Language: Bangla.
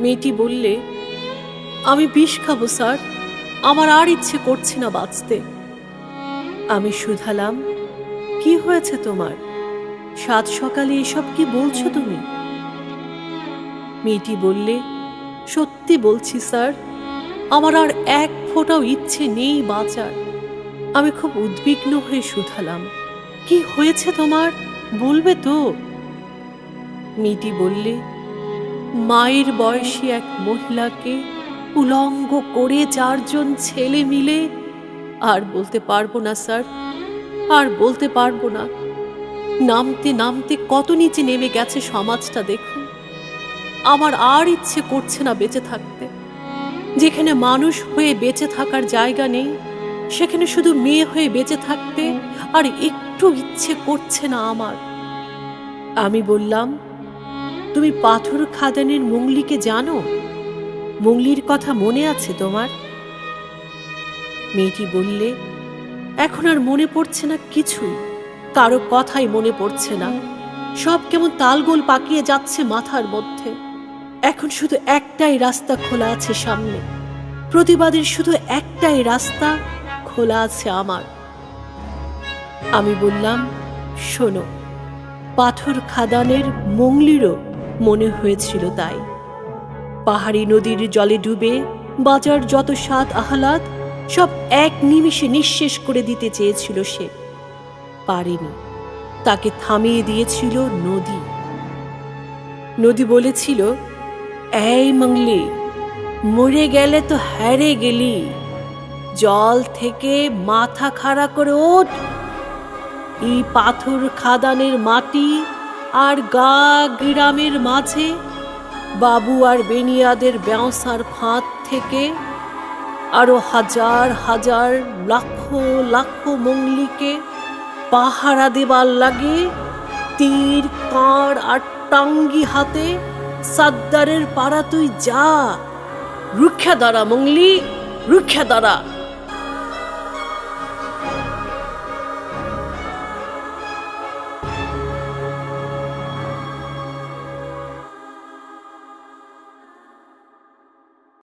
মেয়েটি বললে, আমি বিষ খাবো স্যার, আমার আর ইচ্ছে করছে না বাঁচতে। আমি শুধালাম, কি হয়েছে তোমার? সাত সকালে এসব কি বলছো তুমি? মেয়েটি বললে, সত্যি বলছি স্যার, আমার আর এক ফোঁটাও ইচ্ছে নেই বাঁচার। আমি খুব উদ্বিগ্ন হয়ে শুধালাম, কি হয়েছে তোমার, বলবে তো? মেয়েটি বললে, মায়ের বয়সী এক মহিলাকে উলঙ্গ করে 4 জন ছেলে মিলে, আর বলতে পারবো না স্যার, আর বলতে পারবো না। নামতে নামতে কত নিচে নেমে গেছে সমাজটা দেখুন। আমার আর ইচ্ছে করছে না বেঁচে থাকতে। যেখানে মানুষ হয়ে বেঁচে থাকার জায়গা নেই, সেখানে শুধু মেয়ে হয়ে বেঁচে থাকতে আর একটু ইচ্ছে করছে না আমার। আমি বললাম, তুমি পাথর খাদানের মুংলিকে জানো? মুংলির কথা মনে আছে তোমার? মেয়েটি বললে, এখন আর মনে পড়ছে না কিছুই, কারো কথাই মনে পড়ছে না। সব কেমন তালগোল পাকিয়ে যাচ্ছে মাথার মধ্যে। এখন শুধু একটাই রাস্তা খোলা আছে সামনে, প্রতিবাদের শুধু একটাই রাস্তা খোলা আছে আমার। আমি বললাম, শোনো, পাথর খাদানের মুংলিরও মনে হয়েছিল তাই। পাহাড়ি নদীর জলে ডুবে বাজার যত স্বাদ আহ্লাদ সব এক নিমিষে নিঃশেষ করে দিতে চেয়েছিল সে, পারেনি। তাকে থামিয়ে দিয়েছিল নদী। নদী বলেছিল, এই মংলি, মরে গেলে তো হারে গেলি, জল থেকে মাথা খাড়া করে ওঠ। এই পাথর খাদানের মাটি আর গা গ্রামের মাঝে বাবু আর বেনিয়াদের ব্যবসার ফাঁদ থেকে আরো হাজার হাজার লাখ লাখ মংলিকে পাহারা দেবার লাগে তীর, কাঁড় আর টাঙ্গি হাতে সাদ্দারের পাড়া তুই যা। রুক্ষা দাঁড়া মংলি, রুক্ষা দাঁড়া।